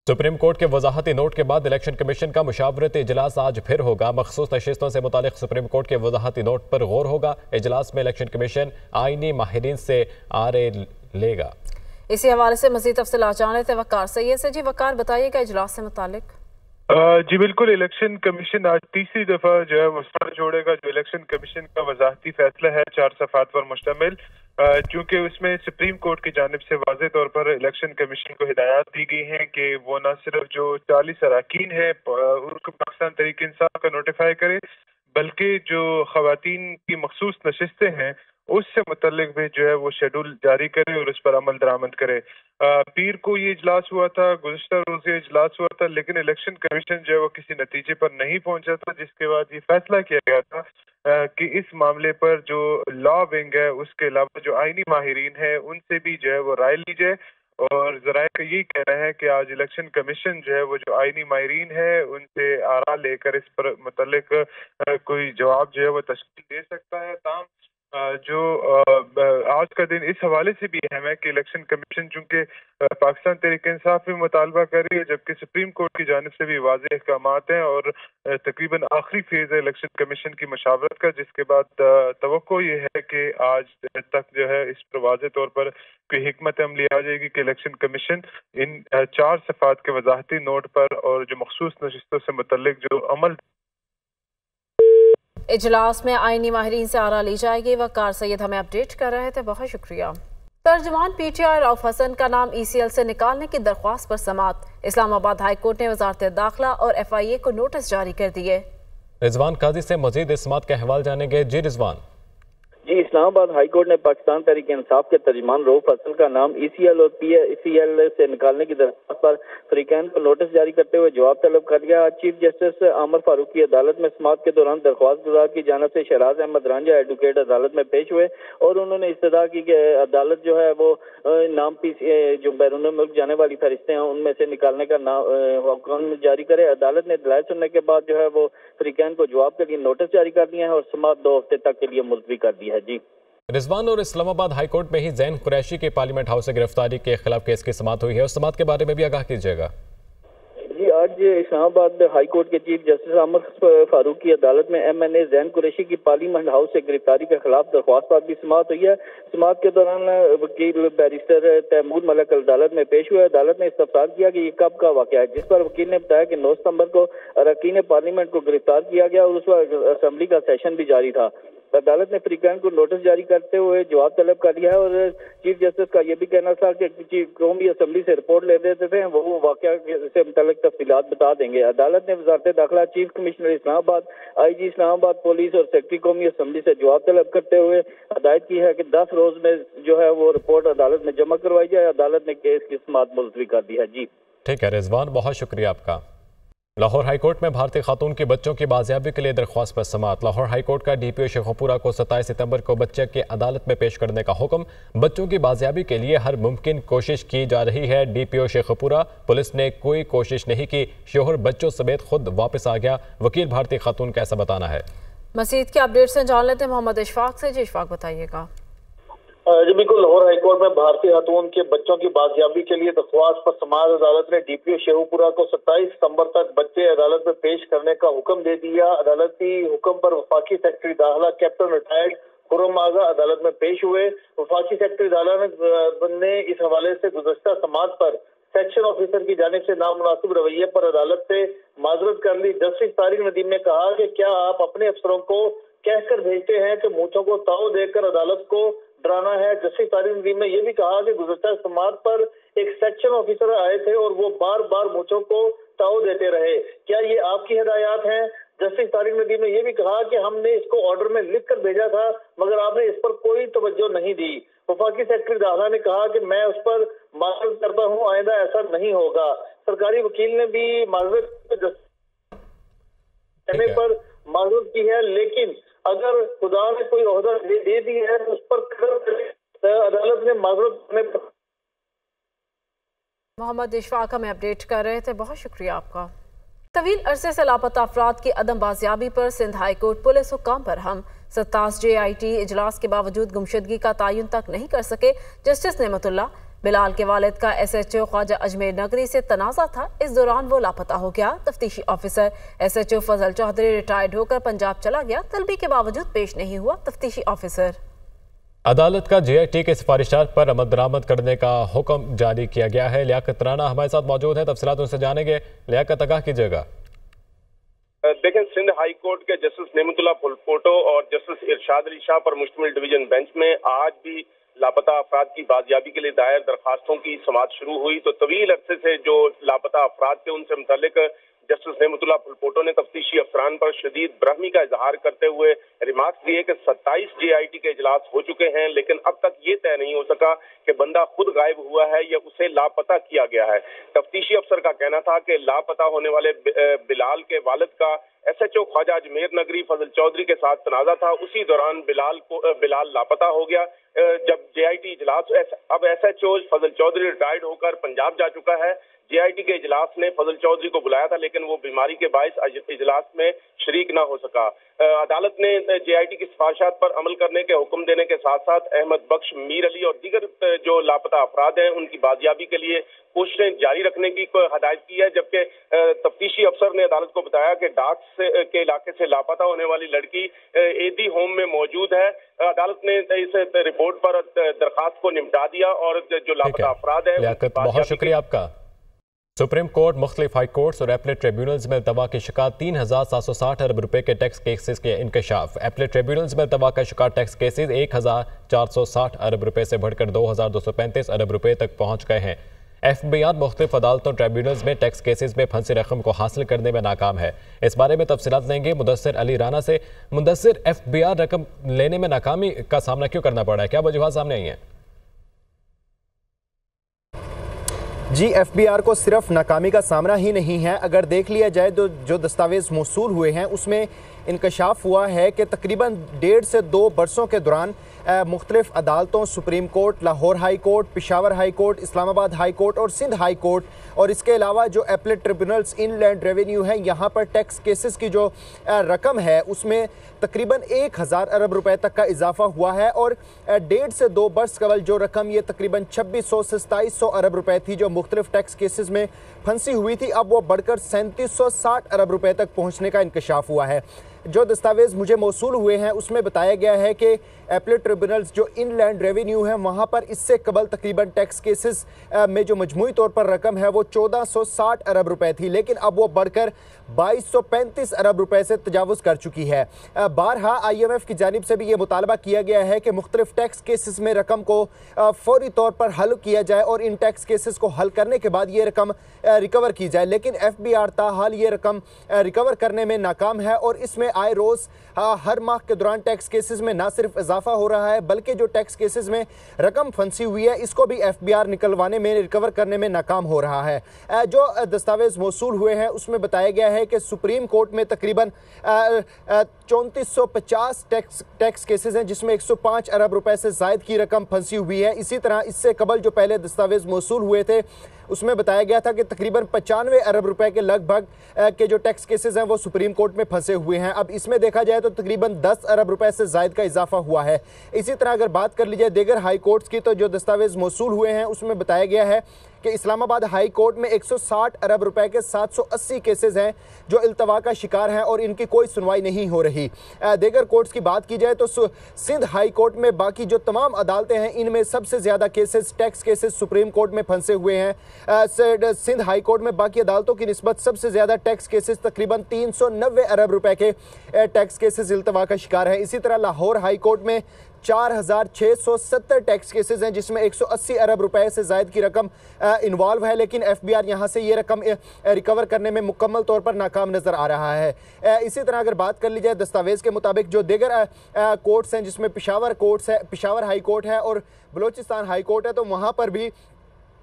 Supreme court के वजाहती note के बाद इलेक्शन कमीशन का मुशावरती इजलास आज फिर होगा। मखसूस नशिस्तों से मुतालिक सुप्रीम कोर्ट के वजाहती नोट पर गौर होगा। इजलास में इलेक्शन कमीशन आईनी माहिरीन से आरे लेगा। इसी हवाले से मजीद तफसीलात जान लेते हैं वकार सैयद से। जी वकार, बताइएगा इजलास से मुतालिक। जी बिल्कुल, इलेक्शन कमीशन आज तीसरी दफा जो है वो सर जोड़ेगा। जो इलेक्शन कमीशन का वजाहती फैसला है 4 सफ़ात पर मुश्तमिल, चूंकि उसमें सुप्रीम कोर्ट की जानिब से वाज़ेह तौर पर इलेक्शन कमीशन को हिदायत दी गई है कि वो न सिर्फ जो 40 अरकान है उनको पाकिस्तान तहरीक इंसाफ का नोटिफाई करे, बल्कि जो खवातीन की मखसूस नशिस्तें हैं उससे मुतल्लिक भी जो है वो शेड्यूल जारी करे और उस पर अमल दरामद करे। पीर को ये इजलास हुआ था, गुज़िश्ता रोज़ ये इजलास हुआ था, लेकिन इलेक्शन कमीशन जो है वो किसी नतीजे पर नहीं पहुंचा था, जिसके बाद ये फैसला किया गया था कि इस मामले पर जो लॉ विंग है उसके अलावा जो आईनी माहिरीन है उनसे भी जो है वो राय ली जाए। और जराए का यही कहना है कि आज इलेक्शन कमीशन जो है वो जो आईनी माहिरीन है उनसे आरा लेकर इस पर मुतल्लिक कोई जवाब जो है वो तशकील दे सकता है। ताम जो आज का दिन इस हवाले से भी अहम है कि इलेक्शन कमीशन चूंकि पाकिस्तान तहरीक इंसाफ में मुतालबा कर रही है, जबकि सुप्रीम कोर्ट की जानिब से भी वाज़ेह अहकामात हैं और तकरीबन आखिरी फेज है इलेक्शन कमीशन की मशावरत का, जिसके बाद तवक्को ये है कि आज तक जो है इस पर वाज़ेह तौर पर कोई हिकमत अमली आ जाएगी कि इलेक्शन कमीशन इन 4 सफ़ात के वजाहती नोट पर और जो मखसूस नशिस्तों से मुतल्लिक जो अमल इजलास में आईनी माहिरीन से आरा ली जाएगी। वकार सैयद हमें अपडेट कर रहे थे, बहुत शुक्रिया। तर्जुमान PTI रऊफ हसन का नाम ECL से निकालने की दरख्वास्त पर समात। इस्लामाबाद हाई कोर्ट ने वजारत दाखिला और FIA को नोटिस जारी कर दिए। रिजवान काजी से मजीद इस्मात का अहवाल जानेंगे। जी रिजवान। जी, इस्लामाबाद हाई कोर्ट ने पाकिस्तान तहरीक इंसाफ के तर्जुमान रऊफ हसन का नाम ECL और PCL से निकालने की दरख्वास्त पर फरीकैन को नोटिस जारी करते हुए जवाब तलब कर लिया। चीफ जस्टिस आमर फारूक की अदालत में समाअत के दौरान दरख्वास्त गुजार की जानिब से शहराज अहमद रांझा एडवोकेट अदालत में पेश हुए और उन्होंने इस्तदा की कि अदालत जो है वो नाम जो बैरून मुल्क जाने वाली फरिश्ते हैं उनमें से निकालने का हुक्म जारी करे। अदालत ने दलाइल सुनने के बाद जो है वो फरीकैन को जवाब के लिए नोटिस जारी कर दिया है और समाअत 2 हफ्ते तक के लिए मुलतवी कर दी है। जी रिजवान, और इस्लामाबाद हाई कोर्ट में ही ज़ैन कुरैशी की पार्लियामेंट हाउस से गिरफ्तारी के खिलाफ केस की समाअत हुई है, उस समाअत के बारे में भी आगाह कीजिएगा। जी, आज इस्लामाबाद हाई कोर्ट के चीफ जस्टिस आमर फारूक की अदालत में MNA ज़ैन कुरैशी की पार्लियामेंट हाउस से गिरफ्तारी के खिलाफ दरख्वास्त पर भी समाअत हुई है। समाअत के दौरान वकील बैरिस्टर तैमूर मलक अदालत में पेश हुए। अदालत ने इस्तफसार किया कि ये कब का वाक़या है, जिस पर वकील ने बताया कि 9 सितंबर को अरकान पार्लियामेंट को गिरफ्तार किया गया और उस वक्त असम्बली का सेशन भी जारी था। अदालत ने फरीकैन को नोटिस जारी करते हुए जवाब तलब कर लिया है और चीफ जस्टिस का यह भी कहना था कि कौमी असम्बली से रिपोर्ट ले देते थे, वो वाक़या से मुतल्लिक तफसीलात बता देंगे। अदालत ने वजारत दाखिला, chief commissioner Islamabad, IG Islamabad, police और सेक्रेटरी कौमी असम्बली से जवाब तलब करते हुए हदायत की है कि 10 रोज में जो है वो रिपोर्ट अदालत में जमा करवाई जाए। अदालत ने केस की समाअत मुलतवी कर दी है। जी ठीक है रिजवान, बहुत शुक्रिया आपका। लाहौर हाई कोर्ट में भारतीय खातून की बच्चों की बाजियाबी के लिए दरख्वास्त पर समाअत। लाहौर हाई कोर्ट का DPO शेखपुरा को 27 सितंबर को बच्चे के अदालत में पेश करने का हुक्म। बच्चों की बाजियाबी के लिए हर मुमकिन कोशिश की जा रही है। DPO शेखपुरा, पुलिस ने कोई कोशिश नहीं की, शोहर बच्चों समेत खुद वापस आ गया। वकील भारतीय खातून का ऐसा बताना है। मजीद के अपडेट से जान लेते हैं मोहम्मद इशफाक से। जी इशफाक, बताइएगा। जी बिल्कुल, लाहौर हाईकोर्ट में भारतीय खातून के बच्चों की बाजियाबी के लिए दरख्वास्त पर समाअत अदालत ने DPO शेखपुरा को 27 सितंबर तक बच्चे अदालत में पेश करने का हुक्म दे दिया। अदालती हुक्म पर वफाकी सेक्रेटरी दाखिला कैप्टन रिटायर्ड खुर्रम आगा अदालत में पेश हुए। वफाकी सेक्रेटरी दाखिला ने इस हवाले से गुज़श्ता समाअत पर सेक्शन ऑफिसर की जानिब से नामुनासिब रवैये पर अदालत से माजरत कर ली। जस्टिस तारिक नदीम ने कहा कि क्या आप अपने अफसरों को कहकर भेजते हैं कि मूंछों को ताव देकर अदालत को डराना है। जस्टिस तारिक नदीम ने यह भी कहा कि गुज़श्ता समाअत पर एक सेक्शन ऑफिसर आए थे और वो बार बार मूंछों को ताव देते रहे, क्या ये आपकी हिदायत हैं? जस्टिस तारिक नदीम ने यह भी कहा कि हमने इसको ऑर्डर में लिख कर भेजा था मगर आपने इस पर कोई तवज्जो नहीं दी। वफाकी सेक्रेटरी दाखिला ने कहा कि मैं उस पर माजरत करता हूँ, आइंदा ऐसा नहीं होगा। सरकारी वकील ने भी माजरत कहने पर माजरत की है, लेकिन अगर खुदा ने कोई ओहदा दे दी है तो उस पर अदालत ने माजरत करने पर। मोहम्मद इशफाक हमें अपडेट कर रहे थे, बहुत शुक्रिया आपका। तवील अरसे से लापता अफराद की अदम बाजियाबी पर सिंध हाई कोर्ट पुलिस हुक्म पर हम 27 JIT इजलास के बावजूद गुमशुदगी का तयन तक नहीं कर सके। जस्टिस नेमतुल्लाह बिलाल के वालिद का SHO ख्वाजा अजमेर नगरी से तनाज़ा था। इस दौरान वो लापता हो गया। तफ्तीशी ऑफिसर SHO फजल चौधरी रिटायर्ड होकर पंजाब चला गया। तलबी के बावजूद पेश नहीं हुआ। तफ्तीशी ऑफिसर अदालत का JIT के सिफारिशात पर अमल दरामद करने का हुक्म जारी किया गया है। लियाकत राना हमारे साथ मौजूद है, तफसीलात उनसे जानेंगे। लियाकत, आगाह कीजिएगा। देखें, सिंध हाई कोर्ट के जस्टिस नेमतुल्लाह फुलपोटो और जस्टिस इरशाद अली शाह पर मुश्तमिल डिवीजन बेंच में आज भी लापता अफराद की बाजियाबी के लिए दायर दरखास्तों की समाअत शुरू हुई। तो तवील अरसे से जो लापता अफराद थे उनसे मुतल्लिक जस्टिस नेमतुल्लाह फुलपोटो ने तफ्तीशी अफसरान पर शदीद बरहमी का इजहार करते हुए रिमार्क्स दिए कि 27 JIT के इजलास हो चुके हैं, लेकिन अब तक ये तय नहीं हो सका कि बंदा खुद गायब हुआ है या उसे लापता किया गया है। तफ्तीशी अफसर का कहना था कि लापता होने वाले बिलाल के वालिद का SHO ख्वाजा अजमेर नगरी फजल चौधरी के साथ तनाज़ा था। उसी दौरान बिलाल लापता हो गया। जब JIT इजलास, अब SHO फजल चौधरी रिटायर्ड होकर पंजाब जा चुका है। JIT के इजलास ने फजल चौधरी को बुलाया था, लेकिन वो बीमारी के बायस इजलास में शरीक ना हो सका। अदालत ने JIT की सिफारिशात पर अमल करने के हुक्म देने के साथ साथ अहमद बख्श, मीर अली और दीगर जो लापता अफराद हैं उनकी बाजियाबी के लिए कोशिशें जारी रखने की हदायत की है। जबकि तफ्तीशी अफसर ने अदालत को बताया कि डाक के इलाके से लापता होने वाली लड़की एदी होम में मौजूद है। अदालत ने इस रिपोर्ट पर दरखास्त को निपटा दिया और जो लापता अफराद है। बहुत शुक्रिया आपका। सुप्रीम कोर्ट, मुख्तलिफ हाई कोर्ट्स और एपलेट ट्रिब्यूनल्स में इल्तवा के शिकार 3,760 अरब रुपए के टैक्स केसेस के इंकशाफ। एपलेट ट्रिब्यूनल्स में इल्तवा का शिकार टैक्स केसेस 1,460 अरब रुपए से बढ़कर 2,235 अरब रुपए तक पहुंच गए हैं। FBI मुख्तलिफ अदालतों ट्रिब्यूनल्स में टैक्स केसेस में फंसी रकम को हासिल करने में नाकाम है। इस बारे में तफसीलात लेंगे मुदस्सिर अली राना से। मुदस्सिर, FBI रकम लेने में नाकामी का सामना क्यों करना पड़ा है, क्या वजूहात सामने आई हैं? जी, FBI को सिर्फ नाकामी का सामना ही नहीं है। अगर देख लिया जाए तो जो दस्तावेज मौसूल हुए हैं उसमें इंकशाफ हुआ है कि तकरीबन 1.5 से 2 बरसों के दौरान मुख्तलिफ अदालतों, supreme court, Lahore high court, Peshawar high court, Islamabad high court और सिंध हाई कोर्ट और इसके अलावा जो एपलेट ट्रिब्यूनल्स, इनलैंड रेवेन्यू है, यहाँ पर टैक्स केसेस की जो रकम है उसमें तकरीबन 1,000 अरब रुपए तक का इजाफा हुआ है। और 1.5 से 2 बरस कबल जो रकम ये तकरीबन 2600 से 2700 अरब रुपए थी जो मुख्तलिफ टैक्स केसेस में फंसी हुई थी, अब वो बढ़कर 3760 अरब रुपए तक पहुँचने का इंकशाफ हुआ है। जो दस्तावेज मुझे मौसूल हुए हैं उसमें बताया गया है कि एपलेट ट्रिब्यूनल्स जो इनलैंड रेवेन्यू है वहाँ पर इससे कबल तकरीबन टैक्स केसेस में जो मजमूई तौर पर रकम है वो 1460 अरब रुपए थी, लेकिन अब वो बढ़कर 2235 अरब रुपए से तजावुज़ कर चुकी है। बारहा IMF की जानिब से भी ये मुतालबा किया गया है कि मुख्तलिफ टैक्स केसेस में रकम को फौरी तौर पर हल किया जाए और इन टैक्स केसेस को हल करने के बाद ये रकम रिकवर की जाए, लेकिन FBI ताहाल ये रकम रिकवर करने में नाकाम है। और इसमें आए रोज़ हर माह के दौरान टैक्स केसेस में ना सिर्फ इजाफा हो रहा है बल्कि जो टैक्स केसेस में रकम फंसी हुई है इसको भी FBI निकलवाने में, रिकवर करने में नाकाम हो रहा है। जो दस्तावेज मौसूल हुए हैं उसमें बताया गया है कि सुप्रीम कोर्ट में तकरीबन 3450 टैक्स केसेस हैं जिसमें 105 अरब रुपए से ज़ायद की रकम फंसी हुई है। इसी तरह इससे कबल जो पहले दस्तावेज मौसूल हुए थे उसमें बताया गया था कि तकरीबन 95 अरब रुपए के लगभग के जो टैक्स केसेस हैं वो सुप्रीम कोर्ट में फंसे हुए हैं। अब इसमें देखा जाए तो तकरीबन 10 अरब रुपए से ज़ायद का इजाफा हुआ है। इसी तरह अगर बात कर ली जाए दीगर हाई कोर्ट्स की तो जो दस्तावेज मौसूल हुए हैं उसमें बताया गया है कि इस्लामाबाद हाई कोर्ट में 160 अरब रुपए के 780 केसेस हैं जो इल्तवा का शिकार हैं और इनकी कोई सुनवाई नहीं हो रही। दीगर कोर्ट्स की बात की जाए तो सिंध हाई कोर्ट में बाकी जो तमाम अदालतें हैं इनमें सबसे ज़्यादा cases, tax cases supreme court में फंसे हुए हैं। सिंध हाई कोर्ट में बाकी अदालतों की निस्बत सबसे ज़्यादा टैक्स केसेस तकरीबन 390 अरब रुपए के टैक्स केसेस इल्तवा का शिकार हैं। इसी तरह लाहौर हाई कोर्ट में 4670 टैक्स केसेस हैं जिसमें 180 अरब रुपए से ज़ायद की रकम इन्वॉल्व है, लेकिन FBI यहां से ये रकम रिकवर करने में मुकम्मल तौर पर नाकाम नज़र आ रहा है। इसी तरह अगर बात कर ली जाए दस्तावेज़ के मुताबिक जो दीगर कोर्ट्स हैं जिसमें पेशावर हाई कोर्ट है और बलोचिस्तान हाई कोर्ट है, तो वहाँ पर भी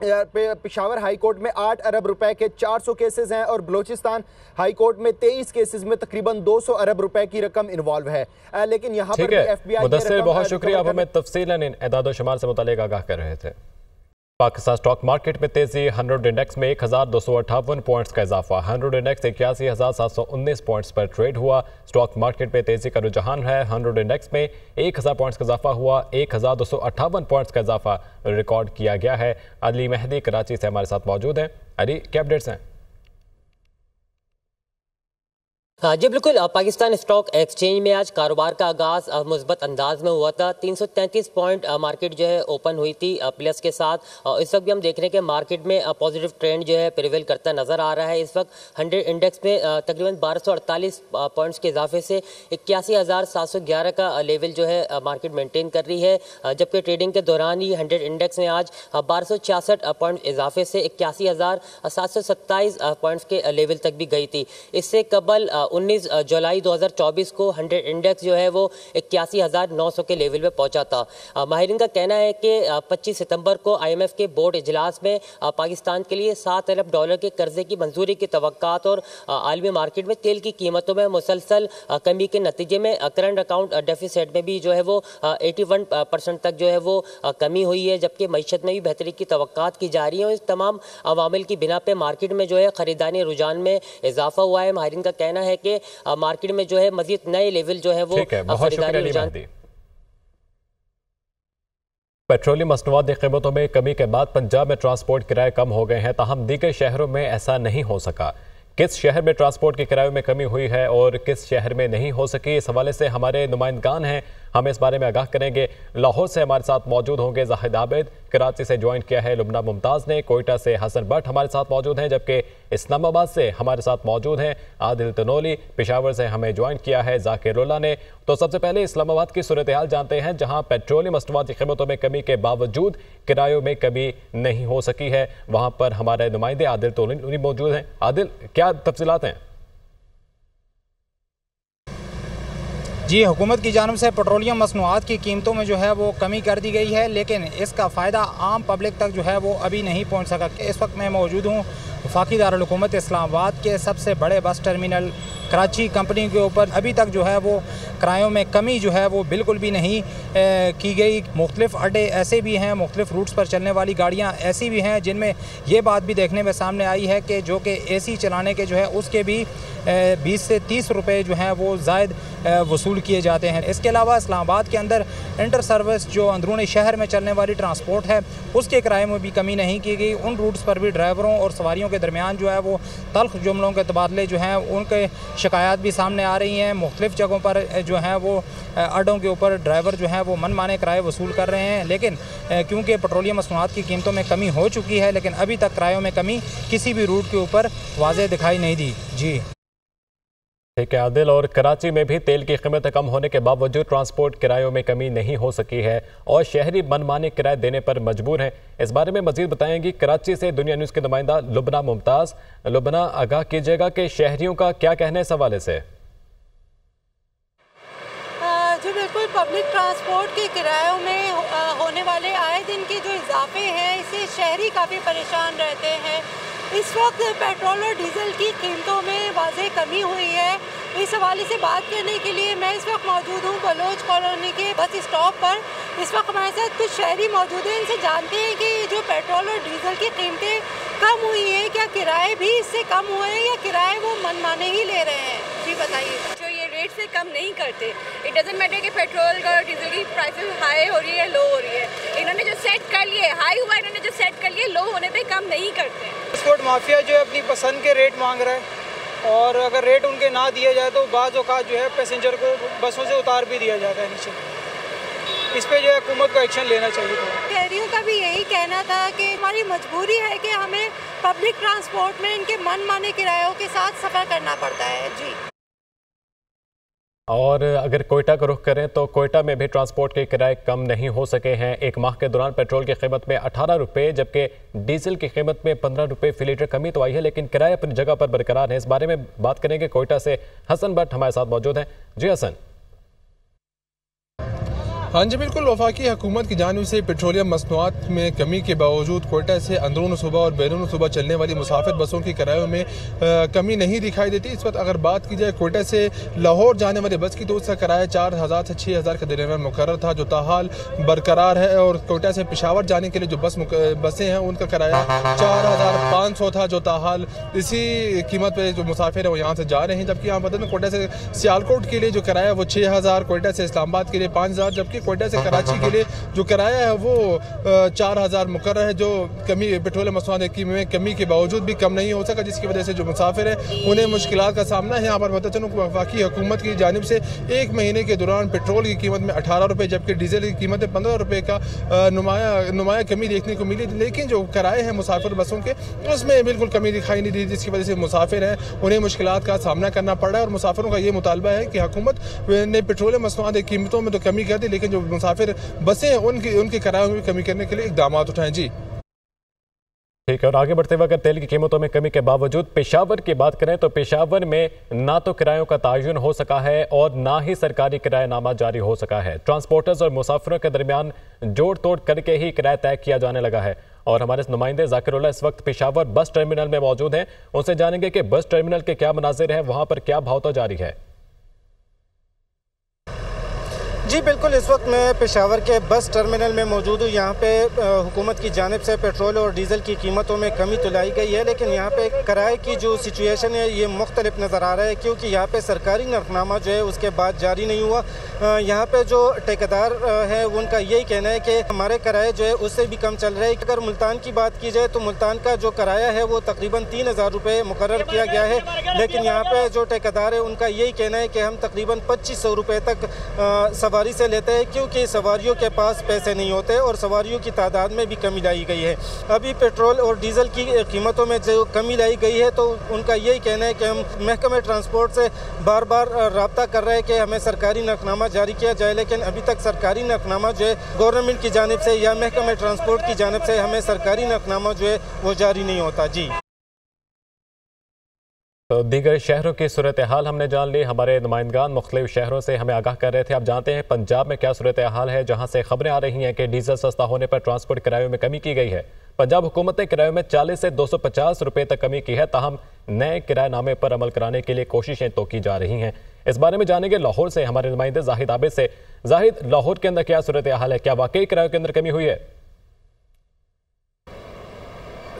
पेशावर हाई कोर्ट में 8 अरब रुपए के 400 केसेस हैं और बलोचिस्तान हाई कोर्ट में 23 केसेस में तकरीबन 200 अरब रुपए की रकम इन्वॉल्व है। लेकिन यहाँ पर FBI मुदस्सिर, बहुत शुक्रिया, आप हमें तफसीलन इन एदाद व शुमार से मुतालिक आगाह कर रहे थे। पाकिस्तान स्टॉक मार्केट में तेजी। 100 इंडेक्स में 1258 पॉइंट्स का इजाफा। 100 इंडेक्स 81,719 पॉइंट्स पर ट्रेड हुआ। स्टॉक मार्केट में तेजी का रुझान है। 100 इंडेक्स में 1000 पॉइंट्स का इजाफा हुआ। 1258 पॉइंट्स का इजाफा रिकॉर्ड किया गया है। अली मेहदी कराची से हमारे साथ मौजूद हैं। अली, क्या अपडेट्स हैं? हाँ जी बिल्कुल। पाकिस्तान स्टॉक एक्सचेंज में आज कारोबार का आगाज मुस्बत अंदाज में हुआ था। 333 पॉइंट मार्केट जो है ओपन हुई थी प्लस के साथ। इस वक्त भी हम देख रहे हैं कि मार्केट में पॉजिटिव ट्रेंड जो है प्रिवेल करता नजर आ रहा है। इस वक्त 100 इंडेक्स में तकरीबन 1248 पॉइंट्स के इजाफे से 81,711 का लेवल जो है मार्केट मेंटेन कर रही है, जबकि ट्रेडिंग के दौरान ही 100 इंडेक्स में आज 1266 पॉइंट इजाफे से 81,727 पॉइंट्स के लेवल तक भी गई थी। इससे कबल 19 जुलाई 2024 को 100 इंडेक्स जो है वो 81,900 के लेवल पे पहुंचा था। माहिरीन का कहना है कि 25 सितंबर को IMF के बोर्ड इजलास में पाकिस्तान के लिए $7 अरब के कर्जे की मंजूरी की तवक्कात और आलमी मार्केट में तेल की कीमतों में मुसलसल कमी के नतीजे में करंट अकाउंट डेफिसिट में भी जो है वो 81% तक जो है वो कमी हुई है, जबकि मईशत में भी बेहतरी की तवक्कात की जा रही है। और इस तमाम अवामिल की बिना पे मार्केट में जो है खरीदारी रुझान में इजाफा हुआ है। माहिरीन का कहना है कि मार्केट में जो है मजीद नए लेवल जो है वो खरीदारी रुझान। पेट्रोलियम मसनूआत की कीमतों में कमी के बाद पंजाब में ट्रांसपोर्ट किराए कम हो गए हैं, ताहम दीगर शहरों में ऐसा नहीं हो सका। किस शहर में ट्रांसपोर्ट के किरायों में कमी हुई है और किस शहर में नहीं हो सकी, इस हवाले से हमारे नुमाइंदगान हैं, हम इस बारे में आगाह करेंगे। लाहौर से हमारे साथ मौजूद होंगे जाहिद आबिद, कराची से ज्वाइन किया है लुबना मुमताज़ ने, कोयटा से हसन भट्ट हमारे साथ मौजूद हैं, जबकि इस्लामाबाद से हमारे साथ मौजूद हैं आदिल तनोली, पेशावर से हमें ज्वाइन किया है जाकिरुल्लाह ने। तो सबसे पहले इस्लामाबाद की सूरत हाल जानते हैं, जहाँ पेट्रोलियम मसनूआत की कीमतों में कमी के बावजूद किरायों में कमी नहीं हो सकी है। वहाँ पर हमारे नुमाइंदे आदिल तनोली मौजूद हैं। आदिल, क्या तफसीलात हैं? जी, हुकूमत की जानिब से पेट्रोलियम मसनूआत की कीमतों में जो है वो कमी कर दी गई है, लेकिन इसका फ़ायदा आम पब्लिक तक जो है वो अभी नहीं पहुंच सका। इस वक्त मैं मौजूद हूँ वफाकी दारुल हुकूमत इस्लामाबाद के सबसे बड़े बस टर्मिनल कराची कंपनी के ऊपर। अभी तक जो है वो किरायों में कमी जो है वो बिल्कुल भी नहीं की गई। मुख्तलिफ अड्डे ऐसे भी हैं, मुख्तलिफ रूट्स पर चलने वाली गाड़ियाँ ऐसी भी हैं जिनमें ये बात भी देखने में सामने आई है कि जो कि AC चलाने के जो है उसके भी 20 से 30 रुपये जो हैं वो ज़ायद वसूल किए जाते हैं। इसके अलावा इस्लामाबाद के अंदर इंटर सर्विस जो अंदरूनी शहर में चलने वाली ट्रांसपोर्ट है उसके किराए में भी कमी नहीं की गई। उन रूट्स पर भी ड्राइवरों और सवारियों के दरमियान जो है वो तल्ख जुमलों के तबादले जो हैं उनके शिकायत भी सामने आ रही हैं। मुख्तलिफ जगहों पर जो हैं वो अड्डों के ऊपर ड्राइवर जो हैं वो मनमाने किराए वसूल कर रहे हैं, लेकिन क्योंकि पेट्रोलियम मसनूआत की कीमतों में कमी हो चुकी है, लेकिन अभी तक किरायों में कमी किसी भी रूट के ऊपर वाज़ेह दिखाई नहीं दी। जी ठीक है आदिल, और कराची में भी तेल की कीमत कम होने के बावजूद ट्रांसपोर्ट किरायों में कमी नहीं हो सकी है और शहरी मनमाने किराए देने पर मजबूर हैं। इस बारे में मजीद बताएंगी कराची से दुनिया न्यूज़ के नुमाइंदा लुबना मुमताज़। लुबना, आगाह कीजिएगा कि शहरियों का क्या कहना है इस हवाले से? जी बिल्कुल, पब्लिक ट्रांसपोर्ट के किरायों में होने वाले आए दिन के जो इजाफे हैं इससे शहरी काफ़ी परेशान रहते हैं। इस वक्त पेट्रोल और डीजल की कीमतों में वाज़ेह कमी हुई है। इस हवाले से बात करने के लिए मैं इस वक्त मौजूद हूँ बलोच कॉलोनी के बस स्टॉप पर। इस वक्त हमारे साथ कुछ शहरी मौजूद हैं, इनसे जानते हैं कि जो पेट्रोल और डीजल की कीमतें कम हुई हैं, क्या किराए भी इससे कम हुए हैं या किराए वो मनमाने ही ले रहे हैं? जी बताइए। जो ये रेट से कम नहीं करते, इट डजंट मैटर कि पेट्रोल और डीजल की प्राइसेस हाई हो रही है लो हो रही है, इन्होंने जो सेट कर लिए हाई हुआ, इन्होंने जो सेट कर लिए लो होने पे कम नहीं करते। ट्रांसपोर्ट माफिया जो है अपनी पसंद के रेट मांग रहा है और अगर रेट उनके ना दिया जाए तो बाज़ औक़ात जो है पैसेंजर को बसों से उतार भी दिया जाता है नीचे। इस पे जो है हुकूमत को एक्शन लेना चाहिए। शहरियों का भी यही कहना था कि हमारी मजबूरी है कि हमें पब्लिक ट्रांसपोर्ट में इनके मनमाने किरायों के साथ सफ़र करना पड़ता है। जी, और अगर कोयटा का रुख करें तो कोयटा में भी ट्रांसपोर्ट के किराए कम नहीं हो सके हैं। एक माह के दौरान पेट्रोल की कीमत में 18 रुपये जबकि डीजल की कीमत में 15 रुपये फी लीटर कमी तो आई है, लेकिन किराए अपनी जगह पर बरकरार है। इस बारे में बात करेंगे। कोयटा से हसन भट्ट हमारे साथ मौजूद हैं। जी हसन। हाँ जी बिल्कुल, वफाकी हुकूमत की जानिब से पेट्रोलियम मसनूआत में कमी के बावजूद कोयटा से अंदरून सूबा और बैरून सूबा चलने वाली मुसाफिर बसों की किरायों में कमी नहीं दिखाई देती। इस वक्त अगर बात की जाए कोयटा से लाहौर जाने वाली बस की तो उसका किराया 4000 से 6000 के दरमियान मुकर्रर था, जो ताहाल बरकरार है। और कोयटा से पेशावर जाने के लिए जो बसें हैं उनका किराया 4500 था, जो ताहाल इसी कीमत पर जो मुसाफिर है वो यहाँ से जा रहे हैं। जबकि यहाँ बता दें कोयटा से सियालकोट के लिए जो किराया वो 6000, कोयटा से इस्लामाबाद के लिए 5000, जबकि कोयटा से कराची के लिए जो किराया है वो 4000 मुकर्रर है, जो कमी पेट्रोलियम मसनूआत में कमी के बावजूद भी कम नहीं हो सका, जिसकी वजह से जो मुसाफिर हैं उन्हें मुश्किलात का सामना है। यहाँ पर बताते चलूँ वफाकी हुकूमत की जानिब से एक महीने के दौरान पेट्रोल की कीमत में 18 रुपये जबकि डीजल की कीमत में 15 रुपये का नुमाया कमी देखने को मिली। लेकिन जो किराए हैं मुसाफिर बसों के उसमें बिल्कुल कमी दिखाई नहीं दी, जिसकी वजह से मुसाफिर हैं उन्हें मुश्किलात का सामना करना पड़ रहा है। और मुसाफिरों का ये मुतालबा है कि हुकूमत ने पेट्रोलियम मसनूआत की कीमतों में तो कमी कर दी, लेकिन जो मुसाफिर बसें हैं उनके किरायों में कमी करने के लिए इक़दाम उठाएं। जी ठीक है। और आगे बढ़ते हुए अगर तेल की कीमतों में कमी के बावजूद पेशावर की बात करें तो पेशावर में ना तो किरायों का तयन हो सका है और ना ही सरकारी किरायानामा जारी हो सका है। ट्रांसपोर्टर्स और मुसाफिरों के दरमियान जोड़ तोड़ करके ही किराया तय किया जाने लगा है। और हमारे नुमाइंदे जाकिरुल्लाह इस वक्त पेशावर बस टर्मिनल में मौजूद हैं, उनसे जानेंगे कि बस टर्मिनल के क्या मनाजिर हैं, वहां पर क्या भाव तो जारी है। जी बिल्कुल, इस वक्त मैं पेशावर के बस टर्मिनल में मौजूद हूँ। यहाँ पे हुकूमत की जानिब से पेट्रोल और डीज़ल की कीमतों में कमी तो लाई गई है, लेकिन यहाँ पे किराए की जो सिचुएशन है ये मुख्तलिफ नज़र आ रहा है, क्योंकि यहाँ पे सरकारी नरखनामा जो है उसके बाद जारी नहीं हुआ। यहाँ पे जो ठेकेदार है उनका यही कहना है कि हमारे किराए जो है उससे भी कम चल रहे हैं। अगर मुल्तान की बात की जाए तो मुल्तान का जो किराया है वो तकरीबन 3000 रुपये मुकर्रर किया गया है, लेकिन यहाँ पर जो ठेकेदार है उनका यही कहना है कि हम तकरीबन 2500 रुपये तक सवारी से लेते हैं, क्योंकि सवारियों के पास पैसे नहीं होते और सवारियों की तादाद में भी कमी लाई गई है। अभी पेट्रोल और डीजल की कीमतों में जो कमी लाई गई है तो उनका यही कहना है कि हम महकमे ट्रांसपोर्ट से बार बार रब्ता कर रहे हैं कि हमें सरकारी नरखनामा जारी किया जाए, लेकिन अभी तक सरकारी नरखनामा जो है गवर्नमेंट की जानिब से या महकमे ट्रांसपोर्ट की जानिब से हमें सरकारी नरखनामा जो है वो जारी नहीं होता। जी तो दीगर शहरों की सूरत हाल हमने जान ली। हमारे नुमाइंदगान मुख्तलिफ शहरों से हमें आगाह कर रहे थे। आप जानते हैं पंजाब में क्या सूरत हाल है, जहां से खबरें आ रही हैं कि डीजल सस्ता होने पर ट्रांसपोर्ट किरायों में कमी की गई है। पंजाब हुकूमत ने किरायों में 40 से 250 रुपये तक कमी की है, ताहम नए किरायनामे पर अमल कराने के लिए कोशिशें तो की जा रही हैं। इस बारे में जानेंगे लाहौर से हमारे नुमाइंदे जाहिद आबिद से। जाहिद, लाहौर के अंदर क्या सूरत हाल है, क्या वाकई किरायों के अंदर कमी हुई है?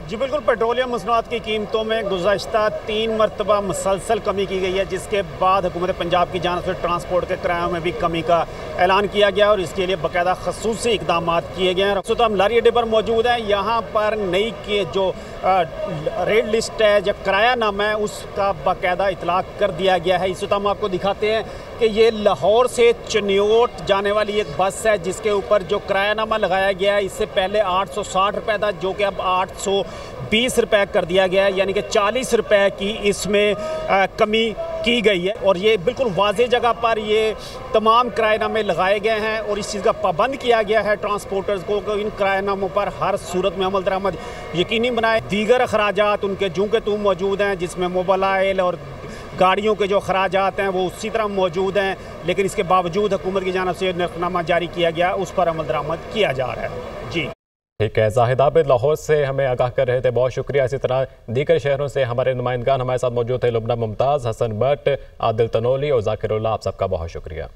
जी बिल्कुल, पेट्रोलियम मसनूआत की कीमतों में गुज़श्ता 3 मरतबा मुसलसल कमी की गई है, जिसके बाद हुकूमत पंजाब की जानिब से ट्रांसपोर्ट के किरायों में भी कमी का ऐलान किया गया और इसके लिए बाकायदा खसूसी इक़दाम किए गए हैं। तो हम लारी अड्डे पर मौजूद हैं। यहाँ पर नई की जो रेट लिस्ट है या किरायानामा है उसका बाकायदा इतलाक कर दिया गया है। इस वक्त हम आपको दिखाते हैं कि ये लाहौर से चनियोट जाने वाली एक बस है, जिसके ऊपर जो किरायानामा लगाया गया है इससे पहले 860 रुपये था, जो कि अब 820 रुपये कर दिया गया है, यानी कि 40 रुपये की इसमें कमी की गई है। और ये बिल्कुल वाज़ेह जगह पर ये तमाम किरायानामे लगाए गए हैं और इस चीज़ का पाबंद किया गया है ट्रांसपोर्टर्स को कि इन किरायानामों पर हर सूरत में अमल दरामद यकीनी बनाए। दीगर अखराजात उनके जूँ के तू मौजूद हैं, जिसमें मोबाइल और गाड़ियों के जो अखराजात हैं वो उसी तरह मौजूद हैं, लेकिन इसके बावजूद हुकूमत की जानिब से नरखनामा जारी किया गया, उस पर अमल दरामद किया जा रहा है। जी ठीक है, जाहिद आबिद लाहौर से हमें आगाह कर रहे थे, बहुत शुक्रिया। इसी तरह दीगर शहरों से हमारे नुमाइंदगान हमारे साथ मौजूद थे, लुबना मुमताज़, हसन भट्ट, आदिल तनोली और जाकिरुल्लाह, आप सबका बहुत शुक्रिया।